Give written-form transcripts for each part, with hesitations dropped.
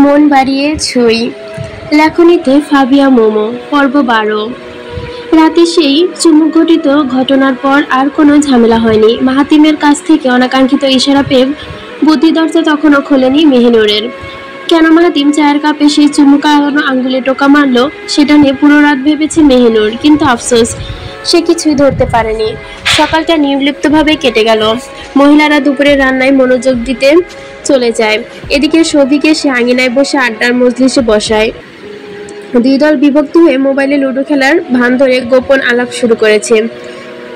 মন বাড়িয়ে ছুঁই। লেখনীতে ফাবিয়া মোমো। পর্ব 12। রাতে সেই চুমুক ঘটিত ঘটনার পর আর কোনো ঝামেলা হয়নি। মাহাতিমের কাছ থেকে অনাকাঙ্ক্ষিত ইশারা পেয়ে বুদ্ধি দরজা তখনও খোলেনি মেহিনুরের। কেন মাহাতিম চায়ের কাপে সেই চুমুকানো আঙ্গুলে টোকা মারল সেটা নিয়ে পুরো রাত ভেবেছে মেহিনুর, কিন্তু আফসোস সে কিছুই ধরতে পারেনি। সকালটা নির্লিপ্তভাবে কেটে গেল। মহিলারা দুপুরে রান্নায় মনোযোগ দিতে চলে যায়। এদিকে সৌভিকে সে আঙিনায় বসে আড্ডার মজলিসে বসায়। দুই দল বিভক্ত হয়ে মোবাইলে লুডো খেলার ভান ধরে গোপন আলাপ শুরু করেছে।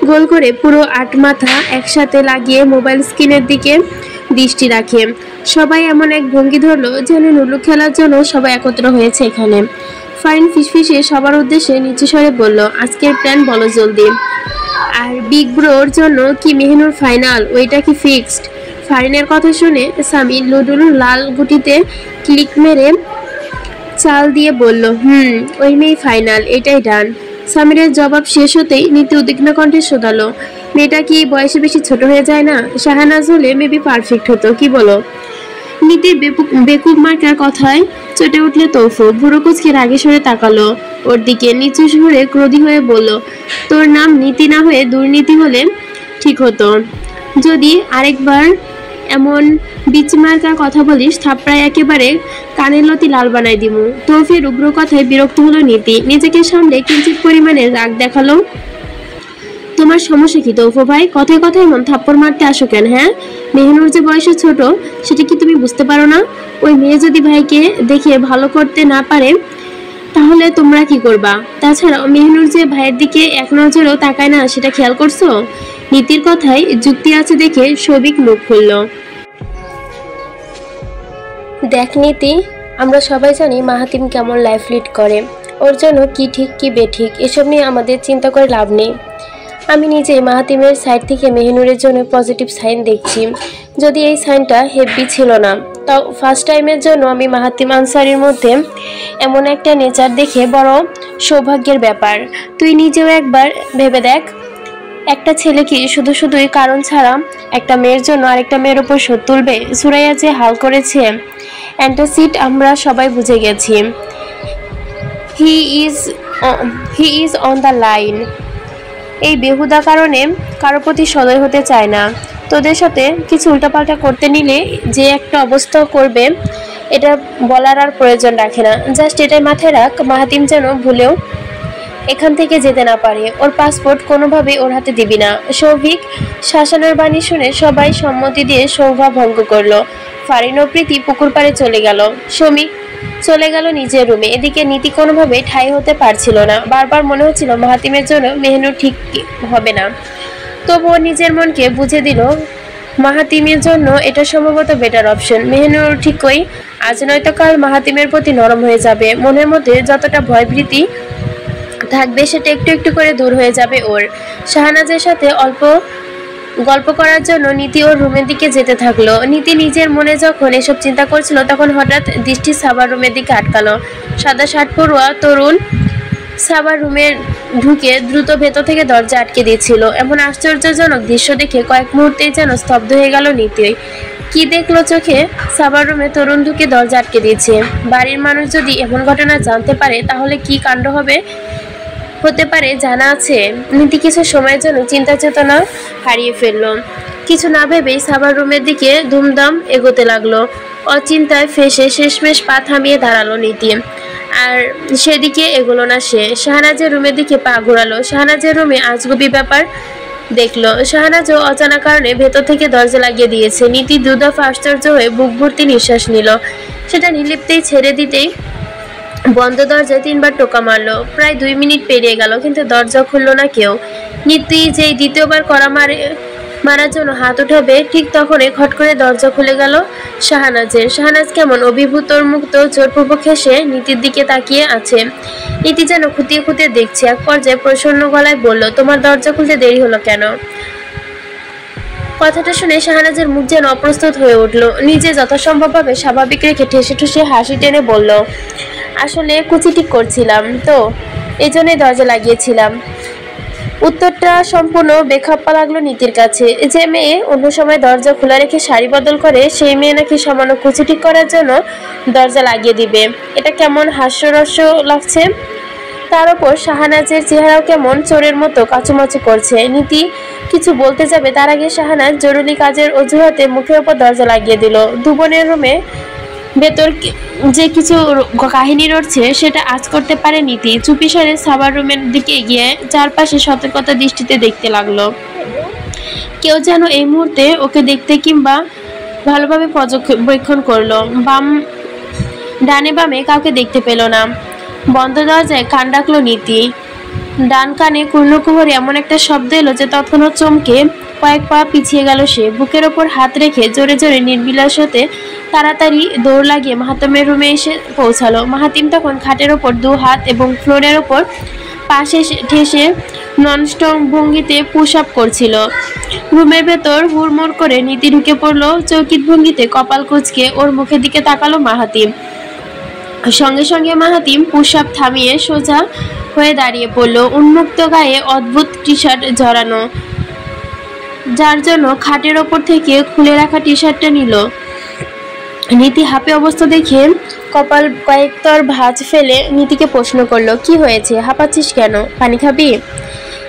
গোল করে পুরো ৮ মাথা একসাথে লাগিয়ে মোবাইল স্ক্রিনের দিকে দৃষ্টি রাখে। সবাই এমন এক ভঙ্গি ধরলো যেন লুডো খেলার জন্য সবাই একত্র হয়েছে এখানে। ফারিন ফিসফিসে সবার উদ্দেশ্যে নিচু স্বরে বলল, আজকের প্ল্যান বলো জলদি। আর বিগ ব্রোর জন্য কি মেহিনুর ফাইনাল? ওইটা কি ফিক্সড? ফারিনের কথা শুনে সামি লুডুর লাল গুটিতে ক্লিক মেরে চাল দিয়ে বলল, ওই মেয়ে ফাইনাল, এটাই ডান। সামিরের জবাব শেষ হতেই নীতি উদ্বিগ্ন কণ্ঠে শোধালো, মেয়েটা কি বয়সে বেশি ছোট হয়ে যায় না? শাহানাজ হলে মেবি পারফেক্ট হতো, কি বলো? নীতির বেকুব মার্কার কথায় চটে উঠলে তৌফু ভুরু কুচকে রাগে সরে তাকালো ওর দিকে। নিচু সুরে ক্রোধী হয়ে বলল, তোর নাম নীতি না হয়ে দুর্নীতি হলে ঠিক হতো। যদি আরেকবার এমন বিচমার্কার কথা বলিস থাপড়ায় একেবারে কানের লতি লাল বানাই দিমু। তৌফির উগ্র কথায় বিরক্ত হলো নীতি। নিজেকে সামলে কিঞ্চিত পরিমাণে রাগ দেখালো। তোমার সমস্যা কি তৌফু ভাই? কথায় কথায় এমন থাপ্পড় মারতে আসো কেন? হ্যাঁ, মেহনুর যে বয়সে ছোট সেটা কি তুমি বুঝতে পারো না? ওই মেয়ে যদি ভাইকে দেখে ভালো করতে না পারে তাহলে তোমরা কি করবা? তাছাড়াও মেহনুর যে ভাইয়ের দিকে এক নজরেও তাকায় না সেটা খেয়াল করছো? নীতির কথায় যুক্তি আছে দেখে সবিক মুখ খুলল। দেখ নীতি, আমরা সবাই জানি মাহাতিম কেমন লাইফ লিড করে। ওর জন্য কি ঠিক কি বেঠিক এসব নিয়ে আমাদের চিন্তা করে লাভ নেই। আমি নিজেই মাহাতিমের সাইড থেকে মেহিনুরের জন্য পজিটিভ সাইন দেখছি। যদি এই সাইনটা হেভি ছিল না, তাও ফার্স্ট টাইমের জন্য আমি মাহাতিম আনসারির মধ্যে এমন একটা নেচার দেখে বড় সৌভাগ্যের ব্যাপার। তুই নিজেও একবার ভেবে দেখ, একটা ছেলে কি শুধুই কারণ ছাড়া একটা মেয়ের জন্য আরেকটা মেয়ের উপর শোধ তুলবে? সুরাইয়া যে হাল করেছে অ্যান্টাসিড আমরা সবাই বুঝে গেছি। He is on the line. এই বেহুদা কারণে কারো প্রতি সদয় হতে চায় না। তোদের সাথে কিছু উল্টাপাল্টা করতে নিলে যে একটা অবস্থা করবে এটা বলার আর প্রয়োজন রাখে না। জাস্ট এটাই মাথায় রাখ, মাহাতিম যেন ভুলেও এখান থেকে যেতে না পারে। ওর পাসপোর্ট কোনোভাবে ওর হাতে দিবি না। সৌভিক শাসানোর বাণী শুনে সবাই সম্মতি দিয়ে সৌভা ভঙ্গ করলো। ফারিন ও প্রীতি পুকুর পাড়ে চলে গেল। শ্রমিক চলে গেল নিজের রুমে। এদিকে নীতি কোনোভাবে ঠাঁই হতে পারছিল না। বারবার মনে হচ্ছিল মাহাতিমের জন্য মেহনুর ঠিক হবে না। তবুও নিজের মনকে বুঝে দিল মাহাতিমের জন্য এটা সম্ভবত বেটার অপশন। মেহনুর ঠিকই আজ নয়তো কাল মাহাতিমের প্রতি নরম হয়ে যাবে। মনের মধ্যে যতটা ভয়ভীতি থাকবে সেটা একটু একটু করে দূর হয়ে যাবে ওর। শাহানাজের সাথে অল্প গল্প করার জন্য নীতি ওর রুমের দিকে যেতে থাকলো। নীতি নিজের মনে যখন এসব চিন্তা করছিল তখন হঠাৎ দৃষ্টি সাবার রুমের দিকে আটকালো। সাদা শার্ট পরুয়া তরুণ সাবার রুমে ঢুকে দ্রুত ভেতর থেকে দরজা আটকে দিচ্ছিল। এমন আশ্চর্যজনক দৃশ্য দেখে কয়েক মুহূর্তেই যেন স্তব্ধ হয়ে গেল নীতি। কি দেখলো চোখে? সাবার রুমে তরুণ ঢুকে দরজা আটকে দিয়েছে। বাড়ির মানুষ যদি এমন ঘটনা জানতে পারে তাহলে কি কাণ্ড হতে পারে জানা আছে? নীতি কিছু সময়ের জন্য চিন্তা চেতনা হারিয়ে ফেললো। কিছু না ভেবেই সাবার রুমের দিকে ধুমধাম এগোতে লাগলো। অচিন্তায় ফেসে শেষমেশ পা থামিয়ে দাঁড়ালো নীতি। আর সেদিকে এগোলো না সে। শাহনাজের রুমের দিকে পা ঘোরালো। শাহনাজের রুমে আজগুবি ব্যাপার দেখলো। শাহনাজও অজানা কারণে ভেতর থেকে দরজা লাগিয়ে দিয়েছে। নীতি দুদফা আশ্চর্য হয়ে বুক ভর্তি নিঃশ্বাস নিল। সেটা নির্লিপ্তেই ছেড়ে দিতেই বন্ধ দরজায় 3 বার টোকা মারলো। প্রায় 2 মিনিট পেরিয়ে গেল, কিন্তু দরজা খুলল না কেউ। নীতি যেই দ্বিতীয়বার কড়া মারার জন্য হাত উঠাবে ঠিক তখনই খট করে দরজা খুলে গেল শাহনাজের। শাহনাজ কেমন অভিভূত মুক্ত জোরপূর্বক হেসে নীতির দিকে তাকিয়ে আছে। নীতি যেন খুঁটিয়ে খুঁটিয়ে দেখছে। এক পর্যায়ে প্রসন্ন গলায় বলল, তোমার দরজা খুলতে দেরি হলো কেন? কথাটা শুনে শাহনাজের মুখ যেন অপ্রস্তুত হয়ে উঠল। নিজে যথাসম্ভবভাবে স্বাভাবিক রেখে ঠেসে ঠুসে হাসি টেনে বলল, আসলে কুচি ঠিক করছিলাম তো, এজন্যই দরজা লাগিয়েছিলাম। উত্তরটা সম্পূর্ণ বেখাপ্পা লাগলো নীতির কাছে। যে মেয়ে অন্য সময় দরজা খোলা রেখে শাড়ি বদল করে, সেই মেয়ে নাকি সামান্য কুচি ঠিক করার জন্য দরজা লাগিয়ে দিবে। এটা কেমন হাস্যরস্য লাগছে। তার উপর শাহানাজের চেহারাও কেমন চোরের মতো কাচুমাচু করছে। নীতি কিছু বলতে যাবে, তার আগে শাহানাজ জরুরি কাজের অজুহাতে মুখের উপর দরজা লাগিয়ে দিল। দুবনের রুমে ভেতর যে কিছু কাহিনী রয়েছে সেটা আজ করতে পারে নীতি। চুপিসারে সাবার রুমের দিকে গিয়ে চারপাশে সতর্কতা দৃষ্টিতে দেখতে লাগলো। কেউ যেন এই মুহূর্তে ওকে দেখতে কিংবা ভালোভাবে পর্যবেক্ষণ করলো। ডানে বামে কাউকে দেখতে পেল না। বন্ধ দরজায় কান ডাকলো নীতি। ডান কানে কুর্ণকুহরে এমন একটা শব্দ এলো যে তৎক্ষণাৎ চমকে কয়েক পা পিছিয়ে গেল সে। বুকের ওপর হাত রেখে জোরে জোরে নির্বিলাসতে তাড়াতাড়ি দৌড় লাগিয়ে মাহাতিমের রুমে এসে পৌঁছালো। মাহাতিম তখন খাটের ওপর দু হাত এবং ফ্লোরের ওপর পাশে ঠেসে ননস্টপ ভঙ্গিতে পুশ আপ করছিল। রুমের ভেতর হুড়মুড় করে নীতি ঢুকে পড়লো। চৌকিত ভঙ্গিতে কপাল কুঁচকে ওর মুখের দিকে তাকালো মাহাতিম। সঙ্গে সঙ্গে মাহাতিম পুশ আপ থামিয়ে সোজা হয়ে দাঁড়িয়ে পড়ল। উন্মুক্ত গায়ে অদ্ভুত টি শার্ট জড়ানো, যার জন্য খাটের ওপর থেকে খুলে রাখা টি শার্টটা নিল। নীতি হাঁপে অবস্থা দেখে কপাল কয়েকতর ভাঁজ ফেলে নীতিকে প্রশ্ন করলো, কি হয়েছে, হাঁপাচ্ছিস কেন, পানি খাবি?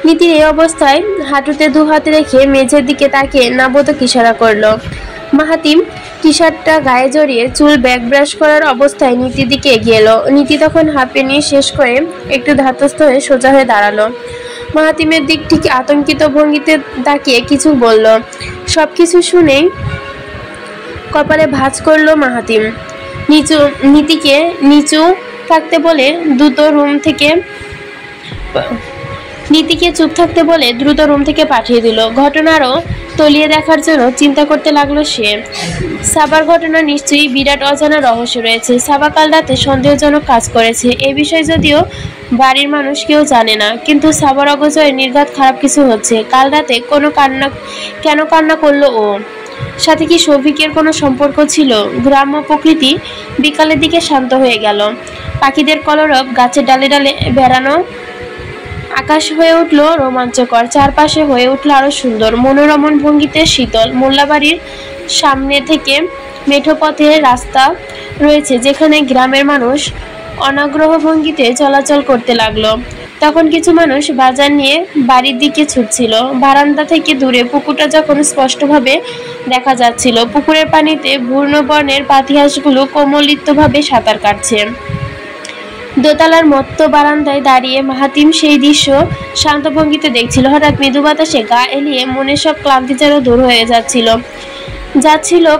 নীতির এই অবস্থায় হাঁটুতে দু হাত রেখে মেঝের দিকে তাকিয়ে নাবোধক ইশারা করলো। মাহাতিম টি শার্টটা গায়ে জড়িয়ে চুল ব্যাক ব্রাশ করার অবস্থায় নীতির দিকে এগিয়ে এলো। নীতি তখন হাঁপে নিয়ে শেষ করে একটু ধাতস্থ হয়ে সোজা হয়ে দাঁড়ালো। মাহাতিমের দিক থেকে আতঙ্কিত ভঙ্গিতে তাকিয়ে কিছু বলল। সবকিছু শুনেই কপালে ভাঁজ করলো মাহাতিম। নীতিকে নিচু থাকতে বলে নীতিকে চুপ থাকতে বলে দ্রুত রুম থেকে পাঠিয়ে দিল। ঘটনারও তলিয়ে দেখার জন্য চিন্তা করতে লাগলো সে। সাবার ঘটনা নিশ্চয়ই বিরাট অজানা রহস্য রয়েছে। সাবা কাল রাতে সন্দেহজনক কাজ করেছে, এ বিষয়ে যদিও বাড়ির মানুষ কেউ জানে না, কিন্তু সাবার অগোচরে নির্ঘাত খারাপ কিছু হচ্ছে। কাল রাতে কেন কান্না করলো ও? সাথে কি শফিকের কোনো সম্পর্ক ছিল? গ্রাম্য প্রকৃতি বিকালের দিকে শান্ত হয়ে গেল। পাখিদের কলরব, গাছের ডালে ডালে বেড়ানো, আকাশ হয়ে উঠল রোমাঞ্চকর, চারপাশে হয়ে উঠল আরো সুন্দর। মনোরমণ ভঙ্গিতে শীতল। মোল্লাবাড়ির সামনে থেকে মেঠো পথে রাস্তা রয়েছে, যেখানে গ্রামের মানুষ অনাগ্রহ ভঙ্গিতে চলাচল করতে লাগলো। তখন কিছু মানুষ বাজার নিয়ে বাড়ির দিকে ছুটছিল। বারান্দা থেকে দূরে পুকুরটা যখন স্পষ্টভাবে দেখা যাচ্ছিল। পুকুরের পানিতে ভূর্ণবর্ণের পাতিহাঁসগুলো কোমলিতভাবে সাঁতার কাটছে। দোতলার মত্ত বারান্দায় দাঁড়িয়ে মাহাতিম সেই দৃশ্য শান্ত ভঙ্গিতে দেখছিল। হঠাৎ মৃদু বাতাসে গা এলিয়ে মনে সব ক্লান্তি যেন দূর হয়ে যাচ্ছিল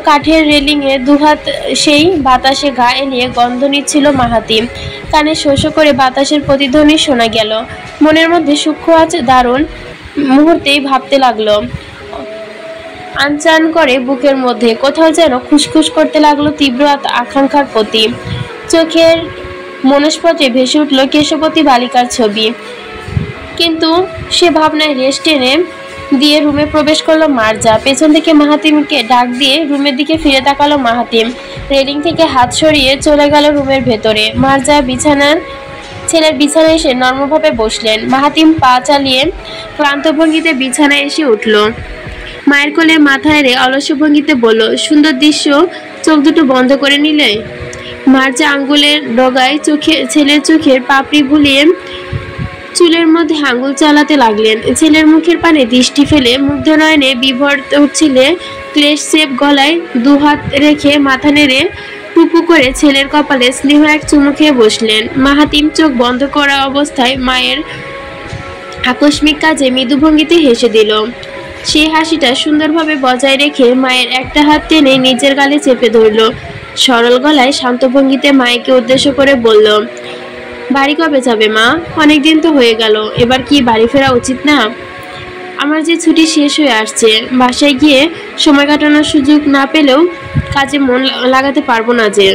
কাঠের রেলিংয়ে দুহাত সেই বাতাসে গা এলিয়ে গন্ধ নিচ্ছিল মাহাতিম। কানে শোষ করে বাতাসের প্রতিধ্বনি শোনা গেল। মনের মধ্যে সূক্ষ্ম আছে দারুণ। মুহূর্তেই ভাবতে লাগলো, আনচান করে বুকের মধ্যে কোথাও যেন খুসখুস করতে লাগলো তীব্র আকাঙ্ক্ষার প্রতি। চোখের মনস্পটে ভেসে উঠল কেশবতী বালিকার ছবি। কিন্তু সে ভাবনায় রেশ টেনে দিয়ে রুমে প্রবেশ করলো মার্জা। পেছন থেকে মাহাতিমকে ডাক দিয়ে রুমের দিকে ফিরে তাকালো মাহাতিম। রেলিং থেকে হাত সরিয়ে চলে গেল রুমের ভেতরে। মার্জা ছেলের বিছানায় এসে নর্মভাবে বসলেন। মাহাতিম পা চালিয়ে ক্লান্ত ভঙ্গিতে বিছানায় এসে উঠল। মায়ের কোলে মাথা এড়ে অলস ভঙ্গিতে বলল, সুন্দর দৃশ্য, চোখ দুটো বন্ধ করে নিলে? মার্জা আঙ্গুলের ডগায় ছেলের চোখের পাপড়ি ভুলিয়ে চুলের মধ্যে আঙ্গুল চালাতে লাগলেন। ছেলের মুখের পানে দৃষ্টি ফেলে মুগ্ধ নয়নে বিভোর উঠছিলে। ক্লেশ সেপ গলায় দুহাত রেখে মাথা নেড়ে টুপু করে ছেলের কপালে স্নেহ এক চুমু খেয়ে বসলেন। মাহাতিম চোখ বন্ধ করা অবস্থায় মায়ের আকস্মিক কাজে মৃদু ভঙ্গিতে হেসে দিল। সেই হাসিটা সুন্দরভাবে বজায় রেখে মায়ের একটা হাত টেনে নিজের গালে চেপে ধরল। সরল গলায় শান্ত ভঙ্গিতে মায়েকে উদ্দেশ্য করে বলল, বাড়ি কবে যাবে মা? অনেকদিন তো হয়ে গেল, এবার কি বাড়ি ফেরা উচিত না? আমার যে ছুটি শেষ হয়ে আসছে, বাসায় গিয়ে সময় কাটানোর সুযোগ না পেলেও কাজে মন লাগাতে পারবো না যে।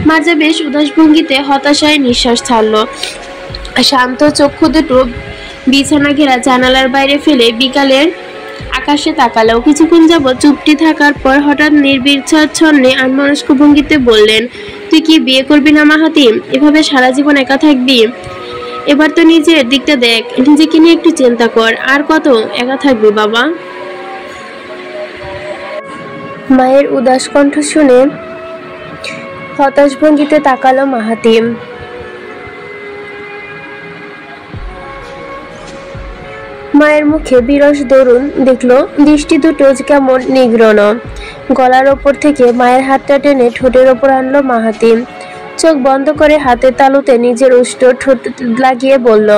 মার্জা বেশ উদাস ভঙ্গিতে হতাশায় নিঃশ্বাস ছাড়ল। শান্ত চক্ষু দুটো বিছানা ঘেরা জানালার বাইরে ফেলে বিকালের আকাশে তাকালো। কিছুক্ষণ যাবৎ চুপটি থাকার পর হঠাৎ নির্বিচ্ছন্নে আনমনস্ক ভঙ্গিতে বললেন, তুই কি বিয়ে করবি না মাহাতিম? এভাবে সারা জীবন একা থাকবি? এবার তো নিজের দিকটা দেখ, নিজেকে নিয়ে একটু চিন্তা কর। আর কত একা থাকবি বাবা? মায়ের উদাস কণ্ঠ শুনে হতাশ ভঙ্গিতে তাকালো মাহাতিম। মায়ের মুখে বিরস দরুন দেখলো, দৃষ্টি দুটো কেমন নিগ্রণ। গলার ওপর থেকে মায়ের হাতটা টেনে ঠোঁটের ওপর আনলো মাহাতিম। চোখ বন্ধ করে হাতের তালুতে নিজের উষ্ঠ ঠোঁট লাগিয়ে বলল,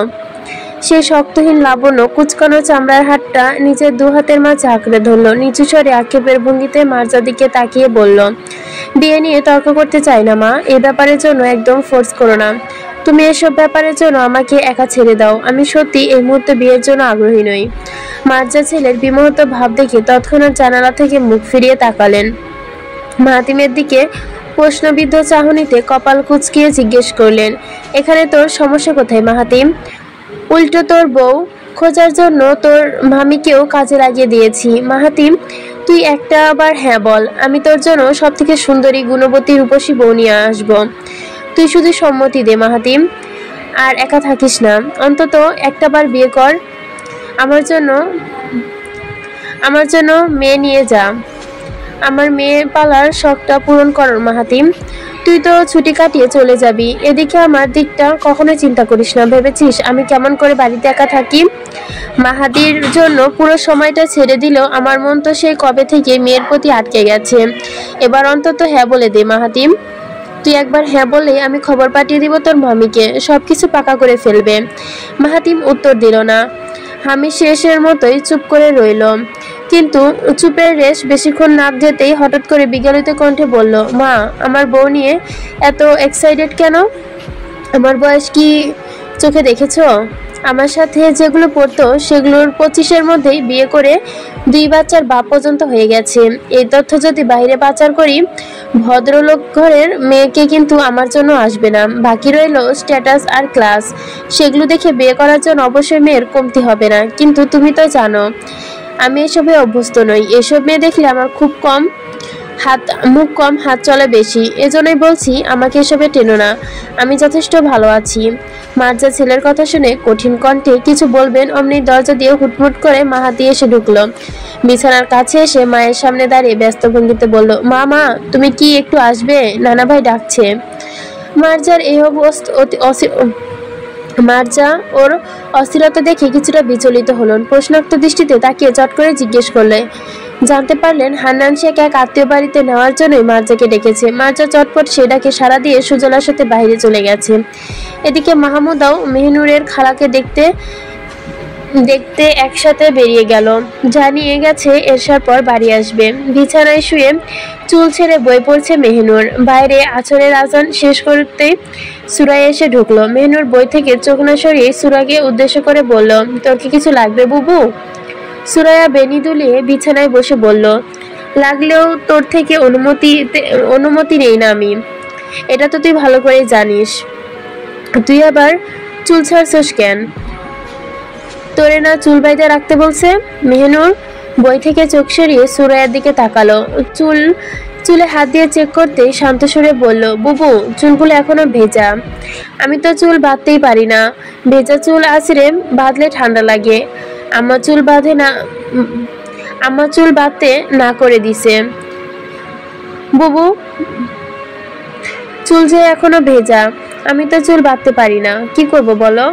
সে শক্তহীন লাবণ্য কুচকানো চামড়ার হাতটা নিজের দু হাতের মাঝে আঁকড়ে ধরল। নিচু স্বরে আক্ষেপের ভঙ্গিতে মার্জার দিকে তাকিয়ে বলল, বিয়ে নিয়ে তর্ক করতে চাই না মা, এ ব্যাপারের জন্য একদম ফোর্স করো না। তুমি এসব ব্যাপারের জন্য আমাকে একা ছেড়ে দাও। আমি সত্যি এই মুহূর্তে বিয়ের জন্য আগ্রহী নই। মার্জা ছেলের বিমোহিত ভাব দেখে তৎক্ষণাৎ জানালা থেকে মুখ ফিরিয়ে তাকালেন। মাহাতিমের দিকে প্রশ্নবিদ্ধ চাহনিতে কপাল কুঁচকিয়ে জিজ্ঞেস করলেন, এখানে তোর সমস্যা কোথায় মাহাতিম? উল্টো তোর বউ খোঁজার জন্য তোর মামিকেও কাজে লাগিয়ে দিয়েছি। মাহাতিম, তুই একটা আবার হ্যাঁ বল, আমি তোর জন্য সব থেকে সুন্দরী গুণবতী রূপসী বউ নিয়ে আসবো। তুই শুধু সম্মতি দে মাহাতিম, আর একা থাকিস না। অন্তত একটা বার বিয়ে কর, আমার জন্য মেয়ে নিয়ে যা। আমার মেয়ে পালার শখটা পূরণ কর মাহাতিম। তুই তো ছুটি কাটিয়ে চলে যাবি, এদিকে আমার দিকটা কখনোই চিন্তা করিস না। ভেবেছিস আমি কেমন করে বাড়িতে একা থাকি? মাহাদির জন্য পুরো সময়টা ছেড়ে দিলেও আমার মন তো সেই কবে থেকে মেয়ের প্রতি আটকে গেছে। এবার অন্তত হ্যাঁ বলে দে মাহাতিম। তুই একবার হ্যাঁ বলে আমি খবর পাঠিয়ে দিব তোর মামিকে, সবকিছু পাকা করে ফেলবে। মাহাতিম উত্তর দিল না। আমি শেষের মতোই চুপ করে রইল। কিন্তু চুপের রেশ বেশিক্ষণ না যেতেই হঠাৎ করে বিগলিত কণ্ঠে বলল, মা, আমার বউ নিয়ে এত এক্সাইটেড কেন? আমার বয়স কি চোখে দেখেছো? আমার সাথে যেগুলো পড়তো সেগুলোর 25-এর মধ্যেই বিয়ে করে 2 বাচ্চার বাপ পর্যন্ত হয়ে গেছে। এই তথ্য যদি বাইরে পাচার করি, ভদ্রলোক ঘরের মেয়েকে কিন্তু আমার জন্য আসবে না। বাকি রইল স্ট্যাটাস আর ক্লাস, সেগুলো দেখে বিয়ে করার জন্য অবশ্যই মেয়ের কমতি হবে না। কিন্তু তুমি তো জানো আমি এসবে অভ্যস্ত নই। এসব মেয়ে দেখলে আমার মুখ কম, হাত চলে বেশি। এজন্যই বলছি আমাকে এসবে টেনো না, আমি যথেষ্ট ভালো আছি। মার্জা ছেলের কথা শুনে কঠিন কণ্ঠে কিছু বলবেন অমনি দরজা দিয়ে হুটমুট করে মাহাতি এসে ঢুকলো। বিছানার কাছে এসে মায়ের সামনে দাঁড়িয়ে ব্যস্ত ভঙ্গিতে বলল, মা, তুমি কি একটু আসবে? নানা ভাই ডাকছে। মার্জার এই মার্জা ওর অস্থিরতা দেখে কিছুটা বিচলিত হলেন। প্রশ্নোক্ত দৃষ্টিতে তাকিয়ে চট করে জিজ্ঞেস করলে, জানতে পারলেন হান্নান শেখ এক আত্মীয় বাড়িতে নেওয়ার জন্যই মার্জাকে ডেকেছে। মার্জা চটপট সে ডাকে সাড়া দিয়ে সুজলার সাথে বাইরে চলে গেছে। এদিকে মাহমুদাও মেহনুরের খালাকে দেখতে একসাথে বেরিয়ে গেল। জানিয়ে গেছে এরশার পর বাড়ি আসবে। বিছানায় শুয়ে চুল ছেড়ে বই পড়ছে মেহনুর। বাইরে আছরের আজান শেষ করতেই সুরাইয়া এসে ঢুকলো। মেহনুর বই থেকে চোখ না সরিয়ে সুরাকে উদ্দেশ্য করে বলল, তোর কি কিছু লাগবে বুবু? সুরাইয়া বেনি দুলিয়ে বিছানায় বসে বলল, লাগলেও তোর থেকে অনুমতি নেই না আমি, এটা তো তুই ভালো করে জানিস। তুই আবার চুল ছাড়ছস কেন? তোরে না চুল বাইতে রাখতে বলছে? মেহনুর বই থেকে চোখ সরিয়ে সুরাইয়ার দিকে তাকালো। চুলে হাত দিয়ে চেক করতেই শান্ত সুরে বলল, বুবু, চুলগুলো এখনো ভেজা। আমি তো চুল বাঁধতেই পারি না। ভেজা চুল আছড়ে বাঁধলে ঠান্ডা লাগে। আমার চুল বাঁধতে না করে দিছে। বুবু, চুল যে এখনো ভেজা, আমি তো চুল বাঁধতে পারি না, কি করব বলো?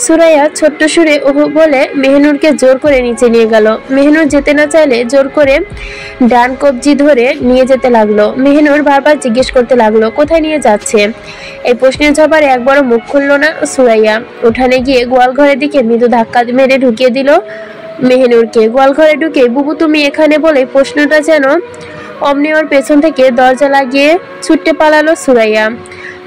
সুরাইয়া ছোট্ট সুরে ওহ বলে মেহনুরকে জোর করে নিচে নিয়ে গেল। মেহনুর যেতে না চাইলে জোর করে ডান কবজি ধরে নিয়ে যেতে লাগলো। মেহনুর বারবার জিজ্ঞেস করতে লাগলো, কোথায় নিয়ে যাচ্ছে? এই প্রশ্নের জবাবে একবারও মুখ খুলল না সুরাইয়া। উঠানে গিয়ে গোয়ালঘরের দিকে মৃদু ধাক্কা মেরে ঢুকিয়ে দিল মেহনুরকে। গোয়ালঘরে ঢুকে বুবু তুমি এখানে বলে প্রশ্নটা যেন অমনি ওর পেছন থেকে দরজা লাগিয়ে ছুটতে পালালো সুরাইয়া।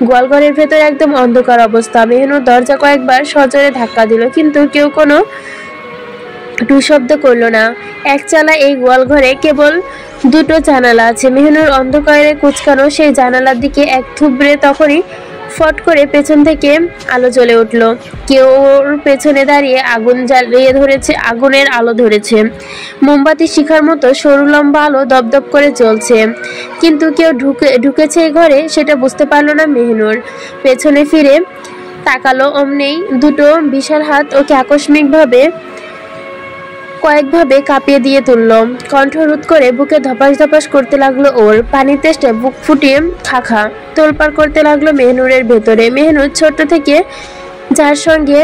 গোয়ালঘরের ভেতর একদম অন্ধকার অবস্থা। মেহনুর দরজা কয়েকবার সজোরে ধাক্কা দিল, কিন্তু কেউ কোনো টু শব্দ করলো না। এক চালা এই গোয়ালঘরে কেবল 2টো জানালা আছে। মেহনুর অন্ধকারে কুচকানো সেই জানালার দিকে এক থুবড়ে তখনই ফট করে পেছন থেকে আলো জ্বলে উঠল। কেউ ওর পেছনে দাঁড়িয়ে আগুনের আলো ধরেছে। মোমবাতি শিখার মতো সরু লম্বা আলো দপদপ করে জ্বলছে, কিন্তু কেউ ঢুকেছে এই ঘরে সেটা বুঝতে পারলো না মেহনুর। পেছনে ফিরে তাকালো, অমনেই দুটো বিশাল হাত ওকে আকস্মিকভাবে কয়েকভাবে কাঁপিয়ে দিয়ে তুলল। কণ্ঠ রোধ করে বুকে ধপাস ধপাস করতে লাগলো ওর। পানির তেষ্টায় বুক ফুটিয়ে খাখা তোলপাড় করতে লাগলো মেহনুরের ভেতরে। মেহনুর ছোট্ট থেকে যার সঙ্গে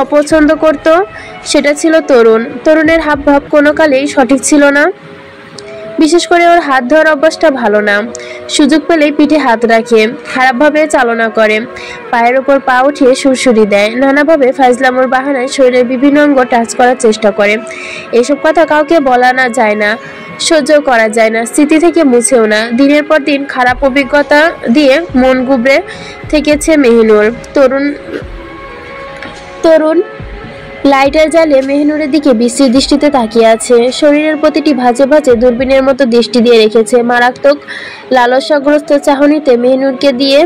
অপছন্দ করত সেটা ছিল তরুণ। তরুণের হাবভাব কোনো কালেই সঠিক ছিল না, বিশেষ করে ওর হাত ধরার অভ্যাসটা ভালো না। সুযোগ পেলেই পিঠে হাত রাখে, খারাপভাবে চালনা করে, পায়ের ওপর পা উঠিয়ে সুরসুরি দেয়, নানাভাবে ফাজলামোর বাহানায় শরীরের বিভিন্ন অঙ্গ টাচ করার চেষ্টা করে। এসব কথা কাউকে বলা না যায় না, সহ্য করা যায় না, স্মৃতি থেকে মুছেও না। দিনের পর দিন খারাপ অভিজ্ঞতা দিয়ে মন গুবরে থেকেছে মেহিনুর। তরুণ লাইটার জ্বালিয়ে মেহনুরের দিকে বিশ্রী দৃষ্টিতে তাকিয়ে আছে। শরীরের প্রতিটি ভাঁজে ভাঁজে দূরবীনের মতো দৃষ্টি দিয়ে রেখেছে। মারাত্মক লালসাগ্রস্ত চাহনিতে মেহনুরকে দিয়ে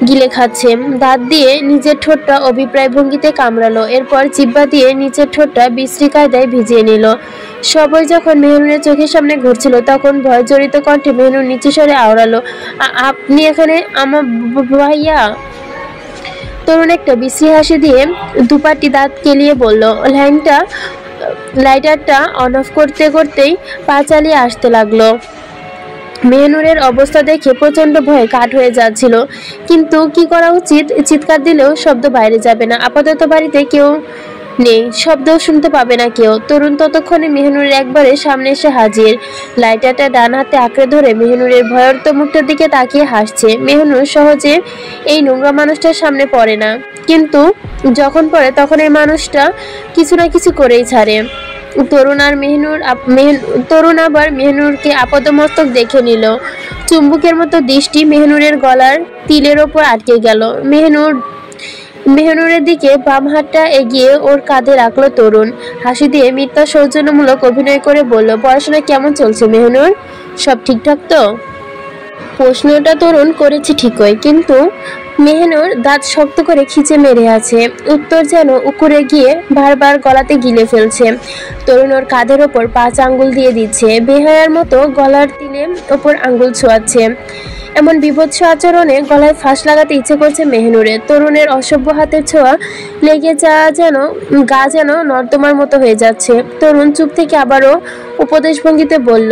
গিলে খাচ্ছে। দাঁত দিয়ে নিজের ঠোঁটটা অভিপ্রায় ভঙ্গিতে কামড়ালো, এরপর জিহ্বা দিয়ে নিচের ঠোঁটটা বিশ্রী কায়দায় ভিজিয়ে নিল। সবই যখন মেহনুরের চোখের সামনে ঘুরছিল তখন ভয় জড়িত কণ্ঠে মেহনুর নিচু স্বরে আওড়ালো, আপনি এখানে? আমার ভাইয়া? তরুণ একটা বিশ্রী হাসি দিয়ে দুপাটি দাঁত কেলিয়ে বলল। লাইটারটা অন অফ করতে করতেই পা চালিয়ে আসতে লাগলো। মেহনুরের অবস্থা দেখে প্রচন্ড ভয়ে কাঠ হয়ে যাচ্ছিল, কিন্তু কি করা উচিত? চিৎকার দিলেও শব্দ বাইরে যাবে না, আপাতত বাড়িতে কেউ নেই, শব্দও শুনতে পাবে না কেউ। তরুণ ততক্ষণে মেহনুরের একবারে সামনে এসে হাজির। লাইটারটা ডান হাতে আঁকড়ে ধরে মেহনুরের ভয়ার্ত মুখটার দিকে তাকিয়ে হাসছে। মেহনুর সহজে এই নোংরা মানুষটার সামনে পড়ে না, কিন্তু যখন পড়ে তখন এই মানুষটা কিছু না কিছু করেই ছাড়ে। তরুণ আবার মেহনুরকে আপাদমস্তক দেখে নিল। চুম্বকের মতো দৃষ্টি মেহনুরের গলার তিলের ওপর আটকে গেল। মেহনুরের দিকে বাম হাতটা এগিয়ে ওর কাঁধে রাখলো তরুণ। হাসি দিয়ে মিথ্যা সৌজন্যমূলক অভিনয় করে বলল, পড়াশোনা কেমন চলছে মেহনুর? সব ঠিকঠাক তো? প্রশ্নটা তরুণ করেছে ঠিকই, কিন্তু মেহনুর দাঁত শক্ত করে খিচে মেরে আছে। উত্তর যেন উকুরে গিয়ে বারবার গলাতে গিলে ফেলছে। তরুণ ওর কাঁধের ওপর 5 আঙ্গুল দিয়ে দিচ্ছে, বেহায়ার মতো গলার তিলের ওপর আঙ্গুল ছোঁয়াচ্ছে। এমন বিভৎস আচরণে গলায় ফাঁস লাগাতে ইচ্ছে করছে মেহনুরের। তরুণের অসভ্য হাতের ছোঁয়া লেগে গা যেন নর্দমার মতো হয়ে যাচ্ছে। তরুণ চুপ থেকে আবারও উপদেশ ভঙ্গিতে বলল,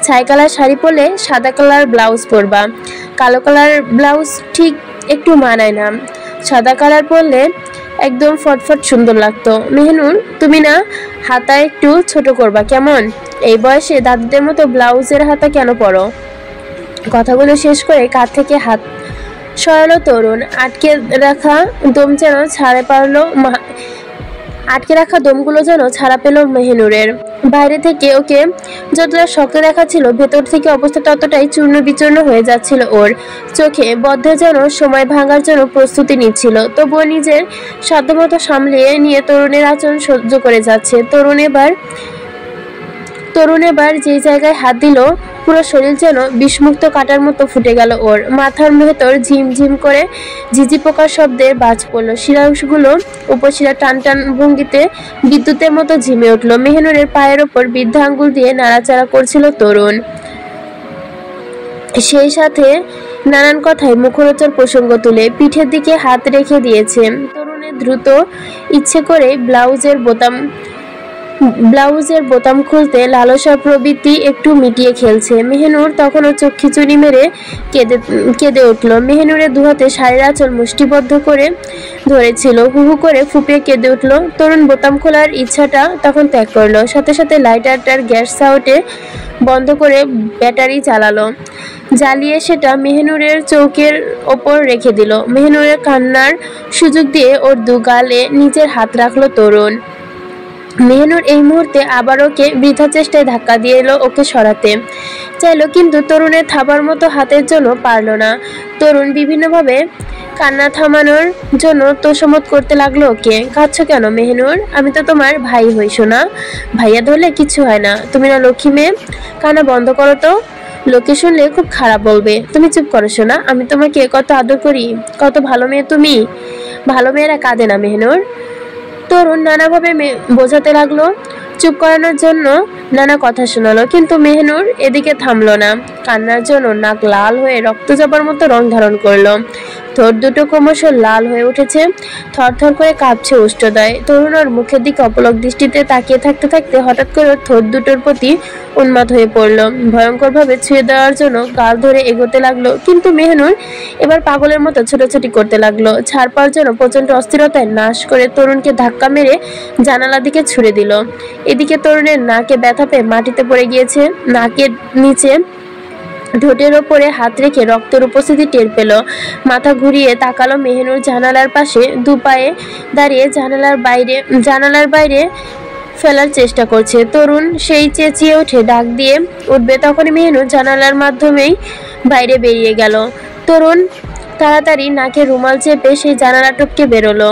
ছাই কালার শাড়ি পরলে সাদা কালার ব্লাউজ পরবা, কালো কালার ব্লাউজ ঠিক একটু মানায় না, সাদা কালার পরলে একদম ফটফট সুন্দর লাগতো। মেহনুর, তুমি না হাতা একটু ছোট করবা কেমন? এই বয়সে দাদুদের মতো ব্লাউজের হাতা কেন পরো? কথাগুলো শেষ করে কাঁধ থেকে হাত সরালো তরুণ। আটকে রাখা দমগুলো যেন ছাড়া পেল মেহনুরের। বাইরে থেকে ওকে যতটা শক্ত দেখাচ্ছিল, ভেতর থেকে অবস্থাটা ততটাই চূর্ণ বিচূর্ণ হয়ে যাচ্ছিল ওর। চোখে বদ্ধ যেন সময় ভাঙার জন্য প্রস্তুতি নিচ্ছিল, তবুও নিজের সাধ্যমতো সামলিয়ে নিয়ে তরুণের আচরণ সহ্য করে যাচ্ছে। তরুণ এবার যেই জায়গায় হাত দিল, পুরো শরীর যেন বিষমুক্ত কাটার মতো ফুটে গেল ওর। মাথার ভেতর ঝিমঝিম করে ঝিঝি পোকার শব্দের বাজ পড়ল। শিরাংশগুলো উপশিরা টান টান ভঙ্গিতে বিদ্যুতের মতো ঝিমে উঠল। মেহনুরের পায়ের ওপর বৃদ্ধা আঙ্গুল দিয়ে নাড়াচাড়া করছিল তরুণ, সেই সাথে নানান কথায় মুখরোচক প্রসঙ্গ তুলে পিঠের দিকে হাত রেখে দিয়েছে। তরুণের দ্রুত ইচ্ছে করে ব্লাউজের বোতাম খুলতে লালসা প্রবৃত্তি একটু মিটিয়ে খেলছে। মেহনুর তখনও চোখ খিচুনি মেরে কেঁদে উঠল। মেহনুরের দুহাতে শাড়ির আঁচল মুষ্টিবদ্ধ করে ধরেছিল, হু হু করে ফুপিয়ে কেঁদে উঠল। তরুণ বোতাম খোলার ইচ্ছাটা তখন ত্যাগ করলো, সাথে সাথে লাইটারটার গ্যাস সাউটে বন্ধ করে ব্যাটারি জ্বালিয়ে সেটা মেহনুরের চৌকের ওপর রেখে দিল। মেহনুরের কান্নার সুযোগ দিয়ে ওর দু গালে নিজের হাত রাখলো তরুণ। মেহনুর এই মুহূর্তে আবার ওকে বৃথা চেষ্টায় ধাক্কা দিয়ে এলো ওকে সরাতে চাইলো, কিন্তু তরুণের থাবার মতো হাতের জন্য পারল না। তরুণ বিভিন্নভাবে কান্না থামানোর জন্য তোষামত করতে লাগলো ওকে। কাঁদছো কেন মেহনুর? আমি তো তোমার ভাই হই সোনা, ভাইয়া ধরলে কিছু হয় না। তুমি না লক্ষ্মী মেয়ে, কান্না বন্ধ করো তো, লোকে শুনলে খুব খারাপ বলবে। তুমি চুপ করো সোনা, আমি তোমাকে কত আদর করি, কত ভালো মেয়ে তুমি। ভালো মেয়েরা কাঁদে না মেহনুর। তরুণ নানাভাবে বোঝাতে লাগলো, চুপ করানোর জন্য নানা কথা শোনালো, কিন্তু মেহনুর এদিকে থামলো না। কান্নার জন্য নাক লাল হয়ে রক্ত জবার মতো রং ধারণ করলো। ঠোঁট দুটো ক্রমশ লাল হয়ে উঠেছে, থরথর করে কাঁপছে উষ্ঠদয়। তরুণ ওর মুখের দিকে অপলক দৃষ্টিতে তাকিয়ে থাকতে থাকতে হঠাৎ করে ওর ঠোঁট দুটোর প্রতি উন্মাদ হয়ে পড়ল। ভয়ঙ্করভাবে ছুঁয়ে দেওয়ার জন্য গাল ধরে এগোতে লাগলো, কিন্তু মেহনুর এবার পাগলের মতো ছোটাছুটি করতে লাগলো। ছাড় পাওয়ার জন্য প্রচন্ড অস্থিরতায় নাশ করে তরুণকে ধাক্কা মেরে জানালার দিকে ছুড়ে দিল। এদিকে তরুণের নাকে ব্যথা পেয়ে মাটিতে পড়ে গিয়েছে। নাকের নিচে ঠোঁটের ওপরে হাত রেখে রক্তের উপস্থিতি টের পেল। মাথা ঘুরিয়ে তাকালো মেহনুর জানালার পাশে দুপায়ে দাঁড়িয়ে জানালার বাইরে ফেলার চেষ্টা করছে। তরুণ সেই চেঁচিয়ে উঠে ডাক দিয়ে উঠবে, তখনই মেহনুর জানালার মাধ্যমেই বাইরে বেরিয়ে গেল। তরুণ তাড়াতাড়ি নাকে রুমাল চেপে সেই জানালা টপকে বেরোলো,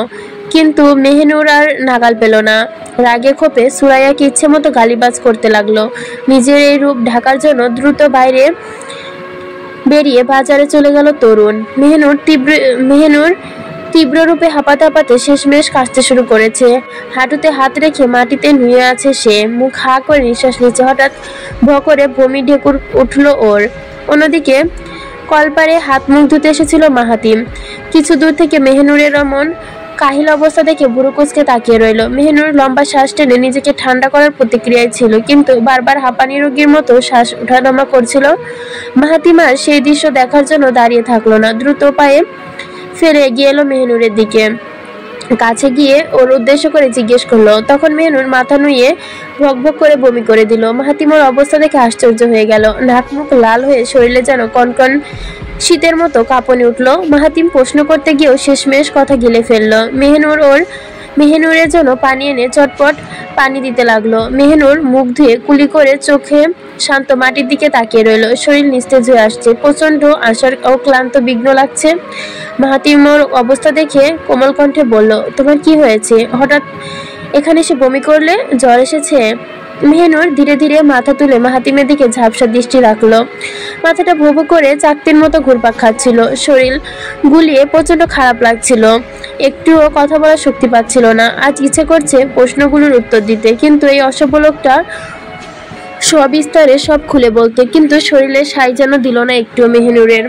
কিন্তু মেহনুর আর নাগাল পেল না। রাগে ক্ষোভে সুরাইয়াকে ইচ্ছে মতো গালিবাজ করতে লাগলো। নিজের এই রূপ ঢাকার জন্য দ্রুত বাইরে বেরিয়ে বাজারে চলে গেল তরুণ। মেহনুর তীব্র রূপে হাঁপাতে হাঁপাতে শেষমেশ কাশতে শুরু করেছে। হাঁটুতে হাত রেখে মাটিতে নুয়ে আছে সে, মুখ হা করে নিঃশ্বাস নিচ্ছে। হঠাৎ ভয় করে বমি ঢেকুর উঠল ওর। অন্যদিকে কলপারে হাত মুখ ধুতে এসেছিল মাহাতিম। কিছু দূর থেকে মেহনুরের এমন কাহিল অবস্থা দেখে ভুরু কুঁচকে তাকিয়ে রইল। মেহনুর লম্বা শ্বাস টেনে নিজেকে ঠান্ডা করার প্রতিক্রিয়ায় ছিল, কিন্তু বারবার হাঁপানি রোগীর মতো শ্বাস ওঠানামা করছিল। মাহাতিম আর সেই দৃশ্য দেখার জন্য দাঁড়িয়ে থাকলো না, দ্রুত পায়ে ফিরে এগিয়ে এলো মেহনুরের দিকে। কাছে গিয়ে ওর উদ্দেশ্য করে জিজ্ঞেস করলো। তখন মেহনুর মাথা নুয়ে ভকভক করে বমি করে দিল। মাহাতিমের অবস্থা দেখে আশ্চর্য হয়ে গেল। নাক মুখ লাল হয়ে শরীরে যেন কনকন শীতের মতো কাঁপুনি উঠল। মাহাতিম প্রশ্ন করতে গিয়েও শেষমেশ কথা গিলে ফেললো। মেহনুরের জন্য পানি এনে চটপট পানি দিতে লাগলো। মেহনুর মুখ ধুয়ে কুলি করে চোখে শান্ত মাটির দিকে তাকিয়ে রইল। শরীর নিস্তেজ হয়ে আসছে, প্রচন্ড আশার ও ক্লান্ত বিঘ্ন লাগছে। মাহাতিমের অবস্থা দেখে কোমল কণ্ঠে বলল, তোমার কি হয়েছে? হঠাৎ এখানে এসে বমি করলে? জ্বর এসেছে? মেহনুর ধীরে ধীরে মাথা তুলে মাহাতিমের দিকে ঝাপসা দৃষ্টি রাখলো। মাথাটা ভো ভো করে চাকতির মতো ঘুরপাক খাচ্ছিল। শরীর গুলিয়ে প্রচন্ড খারাপ লাগছিল। একটুও কথা বলার শক্তি পাচ্ছিল না। আজ ইচ্ছে করছে প্রশ্নগুলোর উত্তর দিতে, কিন্তু এই অসভ্য লোকটা সবিস্তারে সব খুলে বলতে, কিন্তু শরীরের সাই যেন দিল না একটুও মেহনুরের।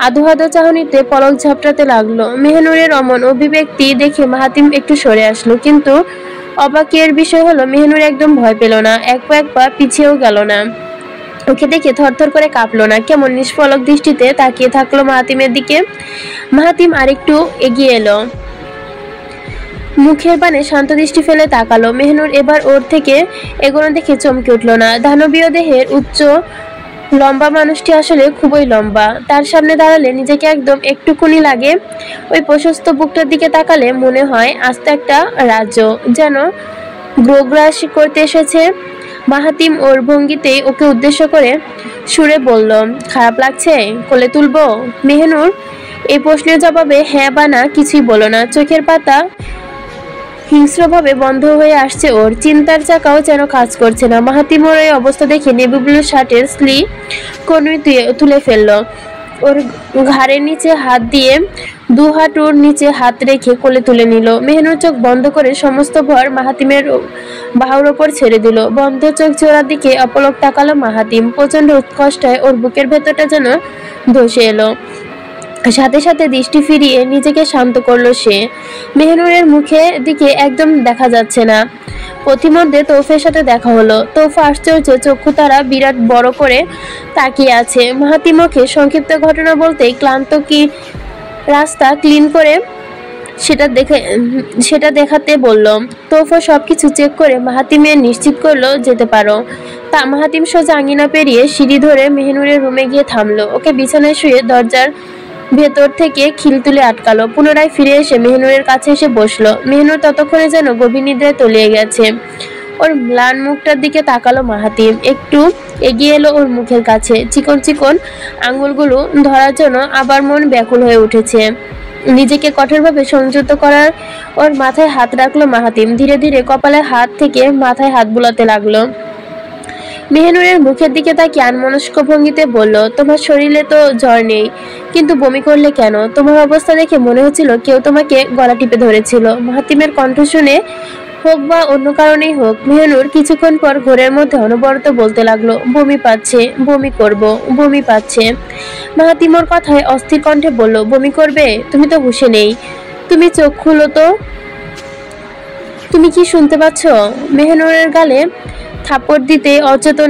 আধো আধো চাহনিতে পলক ঝাপটাতে লাগলো। মেহনুরের অমন অভিব্যক্তি দেখে মাহাতিম একটু সরে আসলো, কিন্তু অবাকের বিষয় হলো মেহনুর একদম ভয় পেল না, এক পা পিছিয়েও গেল না। ওকে দেখে থরথর করে কাঁপলো না, কেমন নিষ্পলক দৃষ্টিতে তাকিয়ে থাকলো মাহাতিমের দিকে। মাহাতিম আরেকটু এগিয়ে এলো, মুখের পানে শান্ত দৃষ্টি ফেলে তাকালো। মেহনুর এবার ওর থেকে এগোনো দেখে চমকে উঠল না। দানবীয় দেহের উচ্চ লম্বা মানুষটি আসলে খুবই লম্বা। তার সামনে দাঁড়ালে নিজেকে একদম একটুকুনি লাগে। ওই প্রশস্ত বুকটার দিকে তাকালে মনে হয় আস্ত একটা রাজ্য যেন গ্রোগ্রাস করতে এসেছে। মাহাতিম ওর ভঙ্গিতেই ওকে উদ্দেশ্য করে সুরে বলল, খারাপ লাগছে? কোলে তুলবো? মেহনুর এই প্রশ্নের জবাবে হ্যাঁ বা না কিছুই বলো না। চোখের পাতা হিংস্রভাবে বন্ধ হয়ে আসছে ওর। চিন্তার চাকাও যেন কাজ করছে না। মাহাতিমের এই অবস্থা দেখে নেভি ব্লু শার্টের স্লিভ কনুই তুলে ফেললো। ওর ঘাড়ের নিচে হাত দিয়ে দু হাঁটুর নিচে হাত রেখে কোলে তুলে নিল। মেহনুর চোখ বন্ধ করে সমস্ত ভর মাহাতিমের বাহুর ওপর ছেড়ে দিল। বন্ধ চোখ জোড়ার দিকে অপলক তাকালো মাহাতিম। প্রচন্ড উৎকণ্ঠায় ওর বুকের ভেতরটা যেন ধসে এলো। সাথে সাথে দৃষ্টি ফিরিয়ে নিজেকে শান্ত করলো সে। মেহনুরের মুখের দিকে একদম দেখা যাচ্ছে না। পথিমধ্যে তৌফের সাথে দেখা হলো। তৌফা আশ্চর্য চক্ষু তারা বিরাট বড় করে তাকিয়ে আছে। মাহাতিমকে সংক্ষিপ্ত ঘটনা বলতে, ক্লান্ত কি রাস্তা ক্লিন করে সেটা দেখাতে বলল। তৌফা সবকিছু চেক করে মাহাতিমের নিশ্চিত করলো যেতে পারো। তা মাহাতিম সোজা আঙিনা পেরিয়ে সিঁড়ি ধরে মেহনুরের রুমে গিয়ে থামলো। ওকে বিছানায় শুয়ে দরজার ভেতর থেকে খিল তুলে আটকালো। পুনরায় ফিরে এসে মেহনুরের কাছে এসে বসলো। মেহনুর ততক্ষণে যেন গভীর নিদ্রায় তলিয়ে গেছে। ওর ম্লান মুখটার দিকে তাকালো মাহাতিম। একটু এগিয়ে এলো ওর মুখের কাছে। চিকন চিকন আঙ্গুলগুলো ধরার জন্য আবার মন ব্যাকুল হয়ে উঠেছে। নিজেকে কঠোরভাবে সংযত করার ওর মাথায় হাত রাখলো মাহাতিম। ধীরে ধীরে কপালে হাত থেকে মাথায় হাত বুলাতে লাগলো। মেহনুরের মুখের দিকে তাকিয়ে আনমনস্ক ভঙ্গিতে বলল, তোমার শরীরে তো জ্বর নেই, কিন্তু বমি করলে কেন? তোমার অবস্থা দেখে মনে হচ্ছিল কেউ তোমাকে গলা টিপে ধরেছিল। মাহাতিমের কণ্ঠ শুনে হোক বা অন্য কারণেই হোক, মেহনুর কিছুক্ষণ পর ঘোরের মধ্যে অনবরত বলতে লাগলো, বমি পাচ্ছে, বমি করব, বমি পাচ্ছে। মাহাতিম ওর কথায় অস্থির কণ্ঠে বলল, বমি করবে? তুমি তো হুঁশে নেই, তুমি চোখ খুলো তো। তুমি কি শুনতে পাচ্ছ? মেহনুরের গালে থাপ্পড় দিতে অচেতন